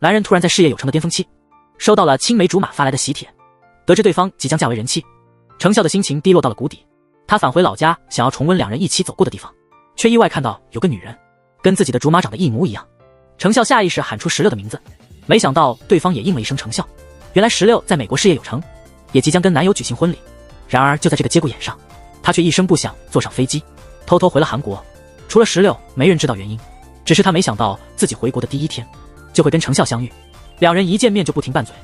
男人突然在事业有成的巅峰期，收到了青梅竹马发来的喜帖，得知对方即将嫁为人妻，程笑的心情低落到了谷底。他返回老家，想要重温两人一起走过的地方，却意外看到有个女人跟自己的竹马长得一模一样。程笑下意识喊出16的名字，没想到对方也应了一声程笑。原来16在美国事业有成，也即将跟男友举行婚礼。然而就在这个节骨眼上，他却一声不响坐上飞机，偷偷回了韩国。除了16，没人知道原因，只是他没想到自己回国的第一天就会跟程笑相遇。两人一见面就不停拌嘴，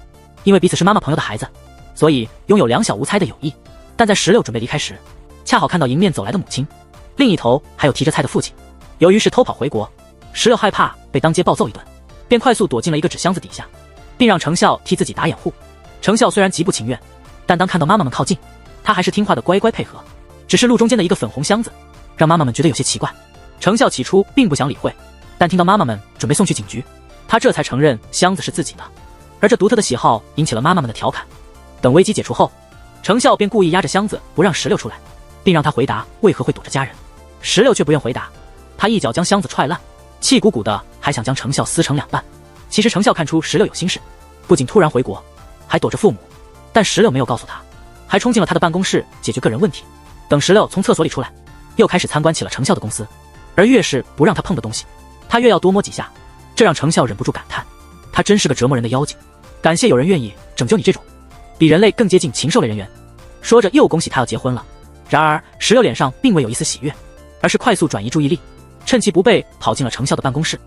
因为彼此是妈妈朋友的孩子，所以拥有两小无猜的友谊。但在16准备离开时，恰好看到迎面走来的母亲，另一头还有提着菜的父亲。由于是偷跑回国，16害怕被当街暴揍一顿，便快速躲进了一个纸箱子底下，并让程笑替自己打掩护。程笑虽然极不情愿，但当看到妈妈们靠近，他还是听话的乖乖配合。只是路中间的一个粉红箱子让妈妈们觉得有些奇怪。程笑起初并不想理会，但听到妈妈们准备送去警局，他这才承认箱子是自己的。而这独特的喜好引起了妈妈们的调侃。等危机解除后，程笑便故意压着箱子不让16出来，并让他回答为何会躲着家人。16却不愿回答，他一脚将箱子踹烂，气鼓鼓的还想将程笑撕成两半。其实程笑看出16有心事，不仅突然回国，还躲着父母，但16没有告诉他，还冲进了他的办公室解决个人问题。等16从厕所里出来，又开始参观起了程笑的公司，而越是不让他碰的东西，他越要多摸几下，这让程笑忍不住感叹，他真是个折磨人的妖精。感谢有人愿意拯救你这种比人类更接近禽兽类人员。说着又恭喜他要结婚了。然而16脸上并未有一丝喜悦，而是快速转移注意力，趁其不备跑进了程笑的办公室。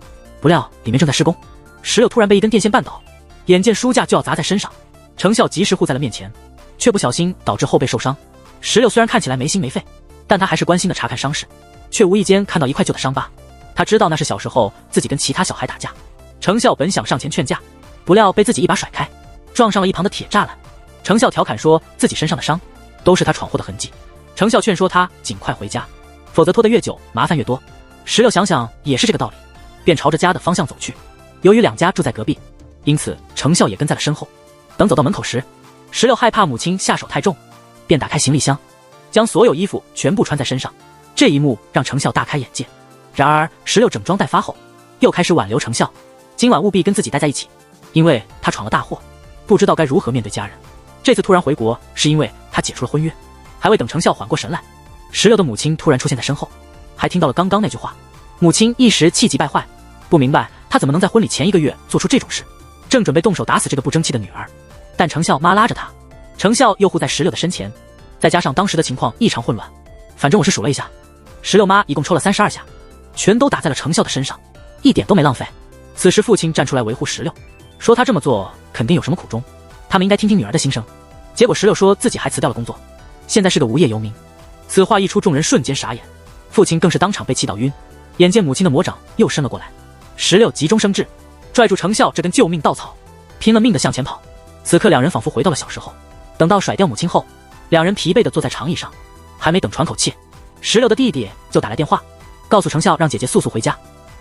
不料里面正在施工，16突然被一根电线绊倒，眼见书架就要砸在身上，程笑及时护在了面前，却不小心导致后背受伤。16虽然看起来没心没肺，但他还是关心的查看伤势，却无意间看到一块旧的伤疤。他知道那是小时候自己跟其他小孩打架。程笑本想上前劝架，不料被自己一把甩开，撞上了一旁的铁栅栏。程笑调侃说自己身上的伤都是他闯祸的痕迹。程笑劝说他尽快回家，否则拖得越久麻烦越多。16想想也是这个道理，便朝着家的方向走去。由于两家住在隔壁，因此程笑也跟在了身后。等走到门口时，16害怕母亲下手太重，便打开行李箱，将所有衣服全部穿在身上。这一幕让程笑大开眼界。然而16整装待发后，又开始挽留程笑，今晚务必跟自己待在一起，因为他闯了大祸，不知道该如何面对家人。这次突然回国是因为他解除了婚约。还未等程笑缓过神来，16的母亲突然出现在身后，还听到了刚刚那句话。母亲一时气急败坏，不明白他怎么能在婚礼前1个月做出这种事，正准备动手打死这个不争气的女儿，但程笑妈拉着他，程笑又护在16的身前，再加上当时的情况异常混乱，反正我是数了一下，16妈一共抽了32下，全都打在了程笑的身上，一点都没浪费。此时父亲站出来维护16，说他这么做肯定有什么苦衷，他们应该听听女儿的心声。结果16说自己还辞掉了工作，现在是个无业游民。此话一出，众人瞬间傻眼，父亲更是当场被气到晕。眼见母亲的魔掌又伸了过来，16急中生智，拽住程笑这根救命稻草，拼了命的向前跑。此刻两人仿佛回到了小时候。等到甩掉母亲后，两人疲惫的坐在长椅上，还没等喘口气，16的弟弟就打来电话，告诉程笑让姐姐速速回家。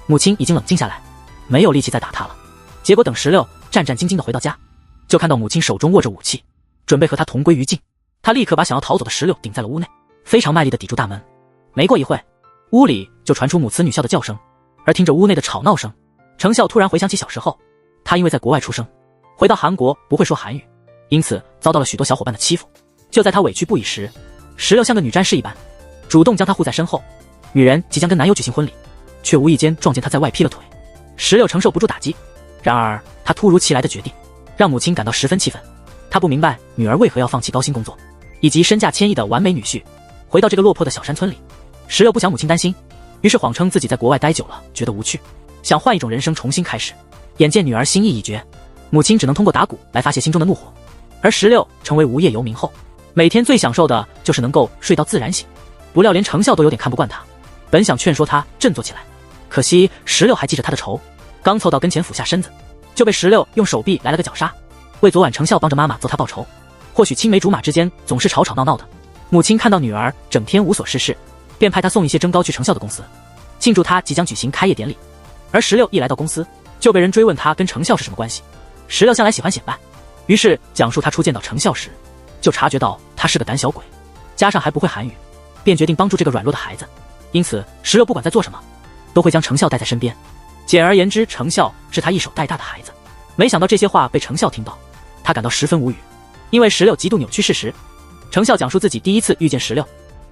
母亲已经冷静下来，没有力气再打他了。结果等16战战兢兢的回到家，就看到母亲手中握着武器，准备和他同归于尽。他立刻把想要逃走的16顶在了屋内，非常卖力地抵住大门。没过一会，屋里就传出母慈女孝的叫声，而听着屋内的吵闹声，程笑突然回想起小时候，他因为在国外出生，回到韩国不会说韩语，因此遭到了许多小伙伴的欺负。就在他委屈不已时，16像个女战士一般，主动将他护在身后。女人即将跟男友举行婚礼，却无意间撞见他在外劈了腿。16承受不住打击，然而他突如其来的决定让母亲感到十分气愤。他不明白女儿为何要放弃高薪工作以及身价千亿的完美女婿，回到这个落魄的小山村里。16不想母亲担心，于是谎称自己在国外待久了觉得无趣，想换一种人生重新开始。眼见女儿心意已决，母亲只能通过打鼓来发泄心中的怒火。而16成为无业游民后，每天最享受的就是能够睡到自然醒。不料连程笑都有点看不惯他，本想劝说他振作起来，可惜16还记着他的仇，刚凑到跟前俯下身子，就被16用手臂来了个绞杀。为昨晚程笑帮着妈妈揍他报仇，或许青梅竹马之间总是吵吵闹闹的。母亲看到女儿整天无所事事，便派她送一些蒸糕去程笑的公司，庆祝他即将举行开业典礼。而16一来到公司，就被人追问他跟程笑是什么关系。16向来喜欢显摆，于是讲述他初见到程笑时，就察觉到他是个胆小鬼，加上还不会韩语，便决定帮助这个软弱的孩子。因此16不管在做什么，都会将程笑带在身边。简而言之，程笑是他一手带大的孩子。没想到这些话被程笑听到，他感到十分无语，因为石榴极度扭曲事实。程笑讲述自己第一次遇见石榴，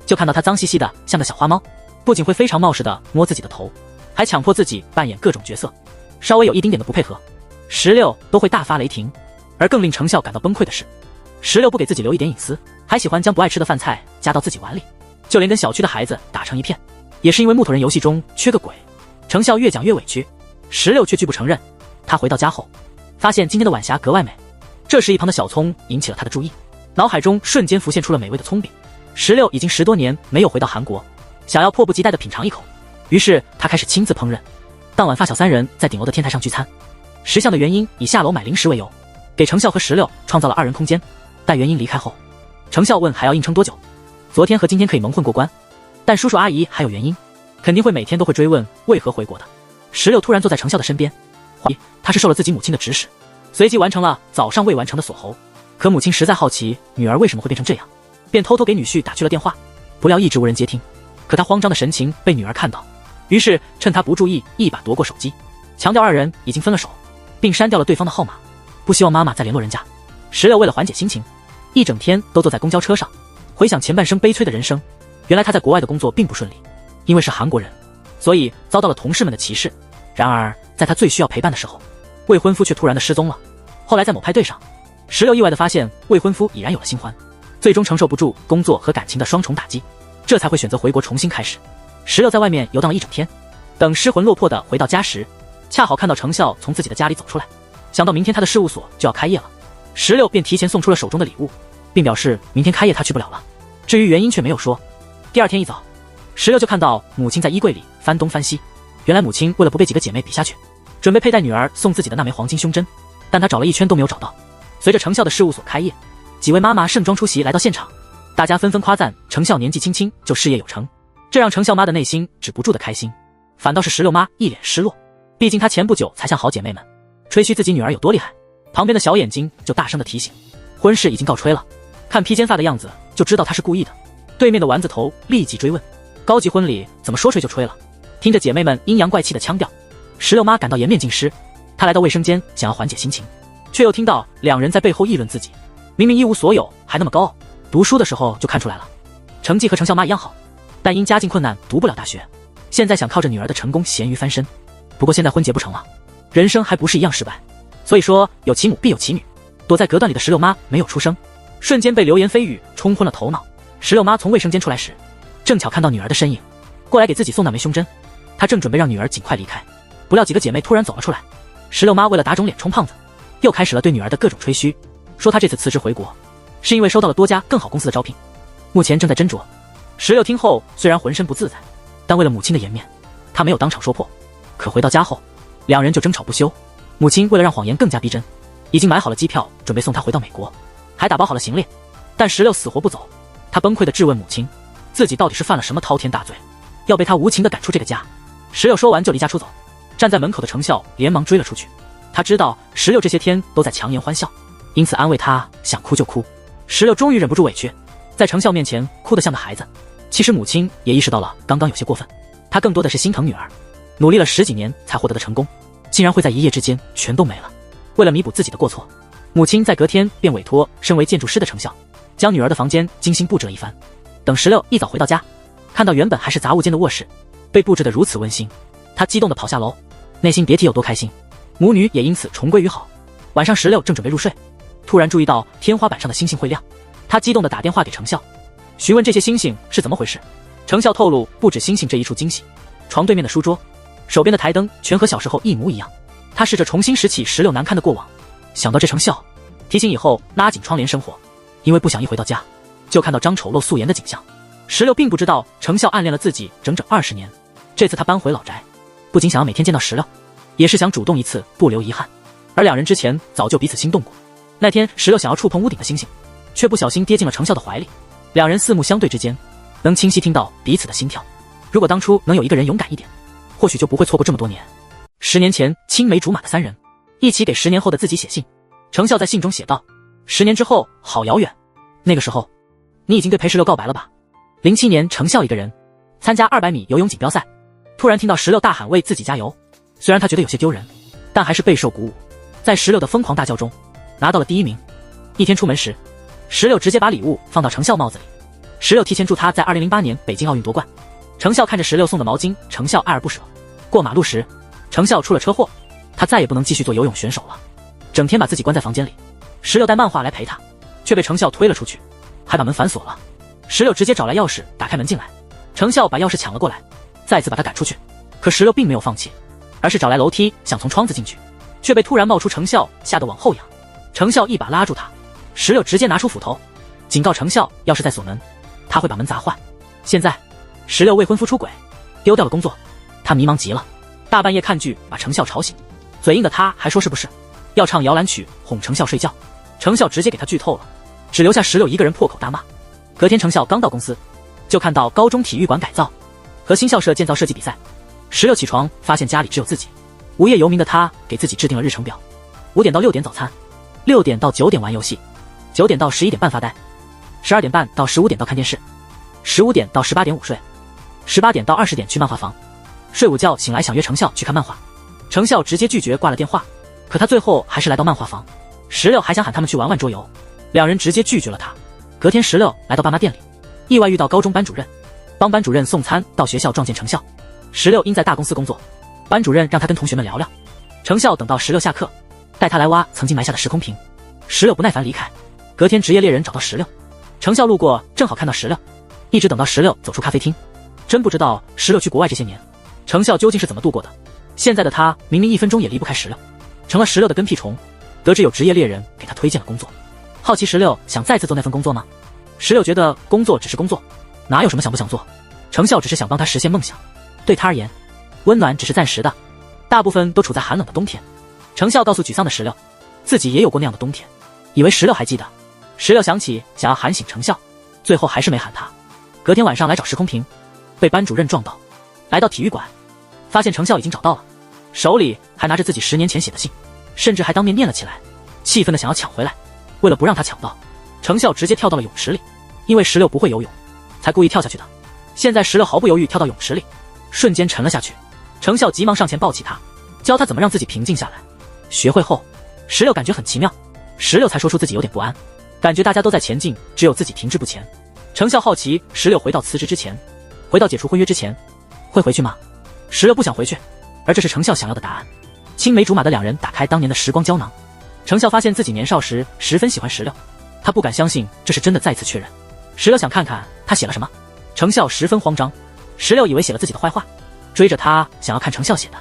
就看到他脏兮兮的像个小花猫，不仅会非常冒失的摸自己的头，还强迫自己扮演各种角色，稍微有一丁点的不配合，石榴都会大发雷霆。而更令程笑感到崩溃的是，石榴不给自己留一点隐私，还喜欢将不爱吃的饭菜夹到自己碗里，就连跟小区的孩子打成一片。也是因为木头人游戏中缺个鬼，程笑越讲越委屈，石榴却拒不承认。他回到家后，发现今天的晚霞格外美，这时一旁的小葱引起了他的注意，脑海中瞬间浮现出了美味的葱饼。石榴已经10多年没有回到韩国，想要迫不及待地品尝一口，于是他开始亲自烹饪。当晚发小3人在顶楼的天台上聚餐，石像的原因以下楼买零食为由，给程笑和石榴创造了2人空间。待原因离开后，程笑问还要硬撑多久，昨天和今天可以蒙混过关，但叔叔阿姨还有原因，肯定会每天都会追问为何回国的。石榴突然坐在程笑的身边，怀疑他是受了自己母亲的指使，随即完成了早上未完成的锁喉。可母亲实在好奇女儿为什么会变成这样，便偷偷给女婿打去了电话，不料一直无人接听。可他慌张的神情被女儿看到，于是趁他不注意一把夺过手机，强调2人已经分了手，并删掉了对方的号码，不希望妈妈再联络人家。石榴为了缓解心情，一整天都坐在公交车上，回想前半生悲催的人生。原来他在国外的工作并不顺利，因为是韩国人，所以遭到了同事们的歧视。然而在他最需要陪伴的时候，未婚夫却突然的失踪了。后来在某派对上，石榴意外的发现未婚夫已然有了新欢，最终承受不住工作和感情的双重打击，这才会选择回国重新开始。石榴在外面游荡了一整天，等失魂落魄的回到家时，恰好看到程笑从自己的家里走出来。想到明天他的事务所就要开业了，石榴便提前送出了手中的礼物，并表示明天开业他去不了了，至于原因却没有说。第2天一早，石榴就看到母亲在衣柜里翻东翻西，原来母亲为了不被几个姐妹比下去，准备佩戴女儿送自己的那枚黄金胸针，但她找了一圈都没有找到。随着程笑的事务所开业，几位妈妈盛装出席来到现场，大家纷纷夸赞程笑年纪轻轻就事业有成，这让程笑妈的内心止不住的开心。反倒是石榴妈一脸失落，毕竟她前不久才向好姐妹们吹嘘自己女儿有多厉害，旁边的小眼睛就大声的提醒婚事已经告吹了，看披肩发的样子就知道她是故意的。对面的丸子头立即追问，高级婚礼怎么说吹就吹了？听着姐妹们阴阳怪气的腔调，石榴妈感到颜面尽失。她来到卫生间想要缓解心情，却又听到2人在背后议论自己，明明一无所有还那么高傲，读书的时候就看出来了，成绩和程笑妈一样好，但因家境困难读不了大学，现在想靠着女儿的成功咸鱼翻身。不过现在婚结不成了，人生还不是一样失败，所以说有其母必有其女。躲在隔断里的石榴妈没有出声，瞬间被流言蜚语冲昏了头脑。石榴妈从卫生间出来时，正巧看到女儿的身影，过来给自己送那枚胸针。她正准备让女儿尽快离开，不料几个姐妹突然走了出来。石榴妈为了打肿脸充胖子，又开始了对女儿的各种吹嘘，说她这次辞职回国是因为收到了多家更好公司的招聘，目前正在斟酌。石榴听后虽然浑身不自在，但为了母亲的颜面，她没有当场说破。可回到家后，2人就争吵不休。母亲为了让谎言更加逼真，已经买好了机票准备送她回到美国，还打包好了行李。但石榴死活不走，他崩溃地质问母亲，自己到底是犯了什么滔天大罪，要被他无情地赶出这个家。石榴说完就离家出走，站在门口的程笑连忙追了出去。他知道石榴这些天都在强颜欢笑，因此安慰他想哭就哭。石榴终于忍不住委屈，在程笑面前哭得像个孩子。其实母亲也意识到了刚刚有些过分，她更多的是心疼女儿，努力了10几年才获得的成功，竟然会在一夜之间全都没了。为了弥补自己的过错，母亲在隔天便委托身为建筑师的程笑将女儿的房间精心布置了一番。等石榴一早回到家，看到原本还是杂物间的卧室被布置得如此温馨，他激动地跑下楼，内心别提有多开心。母女也因此重归于好。晚上石榴正准备入睡，突然注意到天花板上的星星会亮，他激动地打电话给程笑，询问这些星星是怎么回事。程笑透露不止星星这一处惊喜，床对面的书桌、手边的台灯全和小时候一模一样。他试着重新拾起石榴难堪的过往，想到这程笑提醒以后拉紧窗帘生活，因为不想一回到家就看到张丑陋素颜的景象。石榴并不知道程笑暗恋了自己整整20年，这次他搬回老宅，不仅想要每天见到石榴，也是想主动一次不留遗憾。而2人之前早就彼此心动过。那天石榴想要触碰屋顶的星星，却不小心跌进了程笑的怀里，2人四目相对之间，能清晰听到彼此的心跳。如果当初能有一个人勇敢一点，或许就不会错过这么多年。10年前青梅竹马的3人一起给10年后的自己写信。程笑在信中写道：10年之后好遥远，那个时候你已经对裴石榴告白了吧。07年程笑一个人参加200米游泳锦标赛，突然听到石榴大喊为自己加油，虽然他觉得有些丢人，但还是备受鼓舞。在石榴的疯狂大叫中，拿到了第1名。一天出门时，石榴直接把礼物放到程笑帽子里。石榴提前祝他在2008年北京奥运夺冠。程笑看着石榴送的毛巾，程笑爱而不舍。过马路时，程笑出了车祸，他再也不能继续做游泳选手了，整天把自己关在房间里。石榴带漫画来陪他，却被程笑推了出去，还把门反锁了。石榴直接找来钥匙打开门进来，程笑把钥匙抢了过来，再次把他赶出去。可石榴并没有放弃，而是找来楼梯想从窗子进去，却被突然冒出程笑吓得往后仰。程笑一把拉住他，石榴直接拿出斧头，警告程笑要是再锁门，他会把门砸坏。现在石榴未婚夫出轨，丢掉了工作，他迷茫极了。大半夜看剧把程笑吵醒，嘴硬的他还说是不是要唱摇篮曲哄程笑睡觉。程笑直接给他剧透了，只留下石榴一个人破口大骂。隔天程笑刚到公司，就看到高中体育馆改造和新校舍建造设计比赛。石榴起床发现家里只有自己，无业游民的他给自己制定了日程表：5点到6点早餐，6点到9点玩游戏，9点到11点半发呆，12点半到15点到看电视，15点到18点午睡，18点到20点去漫画房。睡午觉醒来想约程笑去看漫画，程笑直接拒绝挂了电话。可他最后还是来到漫画房，石榴还想喊他们去玩玩桌游，两人直接拒绝了他。隔天石榴来到爸妈店里，意外遇到高中班主任，帮班主任送餐到学校撞见程笑。石榴因在大公司工作，班主任让他跟同学们聊聊。程笑等到石榴下课，带他来挖曾经埋下的时空瓶。石榴不耐烦离开。隔天职业猎人找到石榴，程笑路过正好看到石榴，一直等到石榴走出咖啡厅。真不知道石榴去国外这些年，程笑究竟是怎么度过的。现在的他明明1分钟也离不开石榴，成了石榴的跟屁虫。得知有职业猎人给他推荐了工作，好奇石榴想再次做那份工作吗？石榴觉得工作只是工作，哪有什么想不想做。程笑只是想帮他实现梦想，对他而言，温暖只是暂时的，大部分都处在寒冷的冬天。程笑告诉沮丧的石榴，自己也有过那样的冬天，以为石榴还记得。石榴想起想要喊醒程笑，最后还是没喊他。隔天晚上来找时空瓶，被班主任撞到。来到体育馆，发现程笑已经找到了，手里还拿着自己10年前写的信，甚至还当面念了起来，气愤的想要抢回来。为了不让他抢到，程笑直接跳到了泳池里，因为石榴不会游泳，才故意跳下去的。现在石榴毫不犹豫跳到泳池里，瞬间沉了下去。程笑急忙上前抱起他，教他怎么让自己平静下来。学会后，石榴感觉很奇妙，石榴才说出自己有点不安，感觉大家都在前进，只有自己停滞不前。程笑好奇石榴回到辞职之前，回到解除婚约之前，会回去吗？石榴不想回去，而这是程笑想要的答案。青梅竹马的两人打开当年的时光胶囊，程笑发现自己年少时十分喜欢石榴，他不敢相信这是真的，再次确认。石榴想看看他写了什么，程笑十分慌张。石榴以为写了自己的坏话，追着他想要看程笑写的。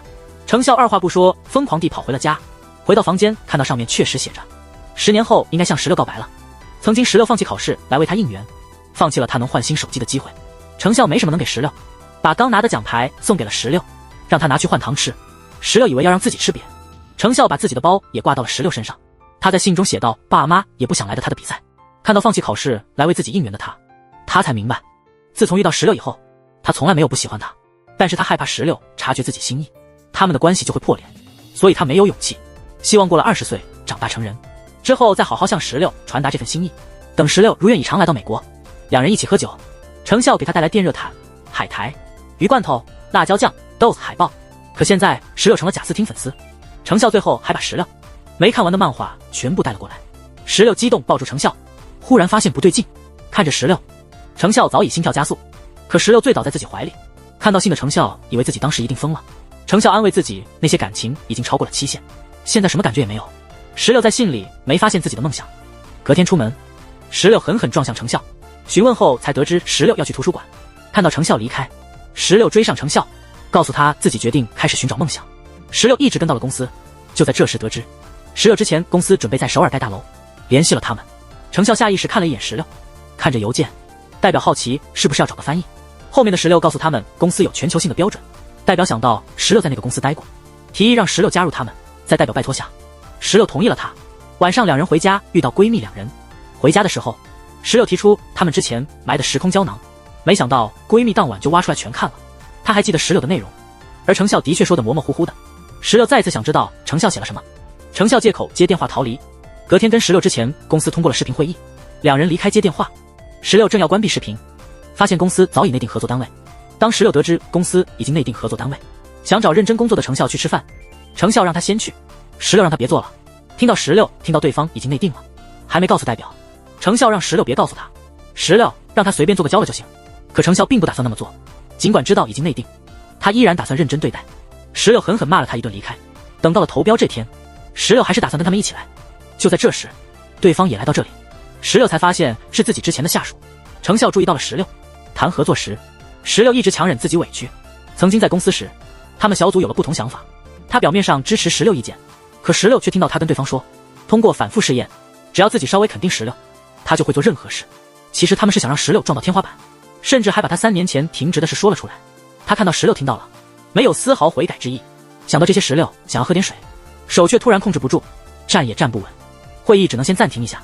程笑二话不说，疯狂地跑回了家。回到房间，看到上面确实写着10年后应该向石榴告白了。曾经石榴放弃考试来为他应援，放弃了他能换新手机的机会。程笑没什么能给石榴，把刚拿的奖牌送给了石榴，让他拿去换糖吃。石榴以为要让自己吃瘪，程笑把自己的包也挂到了石榴身上。他在信中写道，爸妈也不想来的他的比赛。看到放弃考试来为自己应援的他才明白，自从遇到石榴以后，他从来没有不喜欢他，但是他害怕石榴察觉自己心意，他们的关系就会破裂，所以他没有勇气，希望过了20岁长大成人之后再好好向石榴传达这份心意。等石榴如愿以偿来到美国，两人一起喝酒，程笑给他带来电热毯、海苔、鱼罐头、辣椒酱、豆子、海报。可现在石榴成了贾斯汀粉丝，程笑最后还把石榴没看完的漫画全部带了过来。石榴激动抱住程笑，忽然发现不对劲，看着石榴，程笑早已心跳加速，可石榴醉倒在自己怀里。看到信的程笑以为自己当时一定疯了，程笑安慰自己那些感情已经超过了期限，现在什么感觉也没有。石榴在信里没发现自己的梦想。隔天出门，石榴狠狠撞向程笑，询问后才得知石榴要去图书馆。看到程笑离开，石榴追上程笑，告诉他自己决定开始寻找梦想。石榴一直跟到了公司，就在这时得知石榴之前公司准备在首尔盖大楼，联系了他们。程笑下意识看了一眼石榴，看着邮件，代表好奇是不是要找个翻译。后面的石榴告诉他们公司有全球性的标准，代表想到石榴在那个公司待过，提议让石榴加入他们。在代表拜托下，石榴同意了他。晚上两人回家遇到闺蜜两人，回家的时候石榴提出他们之前埋的时空胶囊，没想到闺蜜当晚就挖出来全看了。她还记得石榴的内容，而程笑的确说的模模糊糊的。石榴再次想知道程笑写了什么，程笑借口接电话逃离。隔天跟石榴之前公司通过了视频会议，两人离开接电话，石榴正要关闭视频，发现公司早已内定合作单位。当石榴得知公司已经内定合作单位，想找认真工作的程笑去吃饭，程笑让他先去，石榴让他别做了，听到石榴听到对方已经内定了，还没告诉代表，程笑让石榴别告诉他，石榴让他随便做个交了就行。可程笑并不打算那么做，尽管知道已经内定，他依然打算认真对待。石榴狠狠骂了他一顿离开。等到了投标这天，石榴还是打算跟他们一起来。就在这时，对方也来到这里，石榴才发现是自己之前的下属。程笑注意到了石榴，谈合作时，石榴一直强忍自己委屈。曾经在公司时，他们小组有了不同想法，他表面上支持石榴意见，可石榴却听到他跟对方说，通过反复试验，只要自己稍微肯定石榴，他就会做任何事。其实他们是想让石榴撞到天花板，甚至还把他3年前停职的事说了出来。他看到石榴听到了，没有丝毫悔改之意。想到这些，石榴想要喝点水，手却突然控制不住，站也站不稳。会议只能先暂停一下。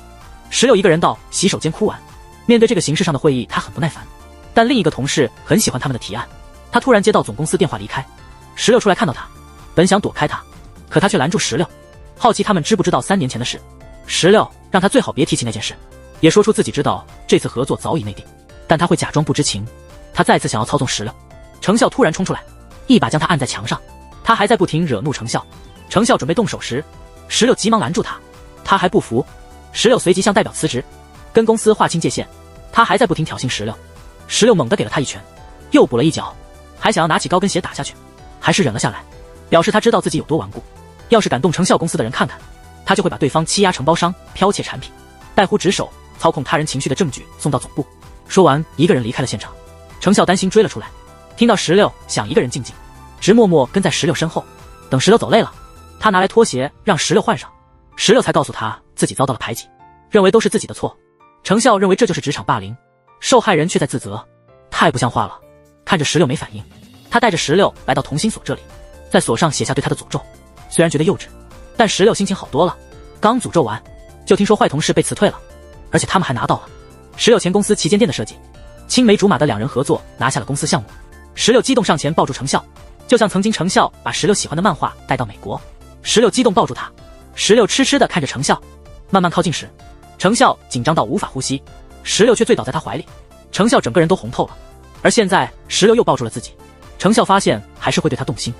石榴一个人到洗手间哭完。面对这个形式上的会议，他很不耐烦，但另一个同事很喜欢他们的提案。他突然接到总公司电话离开，石榴出来看到他，本想躲开他，可他却拦住石榴，好奇他们知不知道3年前的事。石榴让他最好别提起那件事，也说出自己知道这次合作早已内定，但他会假装不知情。他再次想要操纵石榴。程笑突然冲出来，一把将他按在墙上。他还在不停惹怒程笑。程笑准备动手时，石榴急忙拦住他。他还不服，石榴随即向代表辞职，跟公司划清界限。他还在不停挑衅石榴，石榴猛地给了他一拳，又补了一脚，还想要拿起高跟鞋打下去，还是忍了下来，表示他知道自己有多顽固。要是敢动程笑公司的人看看，他就会把对方欺压承包商、剽窃产品、带忽职守、操控他人情绪的证据送到总部。说完，一个人离开了现场。程笑担心追了出来，听到石榴想一个人静静，直默默跟在石榴身后，等石榴走累了，他拿来拖鞋让石榴换上，石榴才告诉他自己遭到了排挤，认为都是自己的错。程笑认为这就是职场霸凌，受害人却在自责，太不像话了。看着石榴没反应，他带着石榴来到同心锁这里，在锁上写下对他的诅咒。虽然觉得幼稚，但石榴心情好多了。刚诅咒完，就听说坏同事被辞退了，而且他们还拿到了石榴前公司旗舰店的设计。青梅竹马的2人合作拿下了公司项目。石榴激动上前抱住程笑，就像曾经程笑把石榴喜欢的漫画带到美国。石榴激动抱住他，石榴痴痴地看着程笑。慢慢靠近时，程笑紧张到无法呼吸，石榴却醉倒在他怀里。程笑整个人都红透了。而现在石榴又抱住了自己，程笑发现还是会对他动心。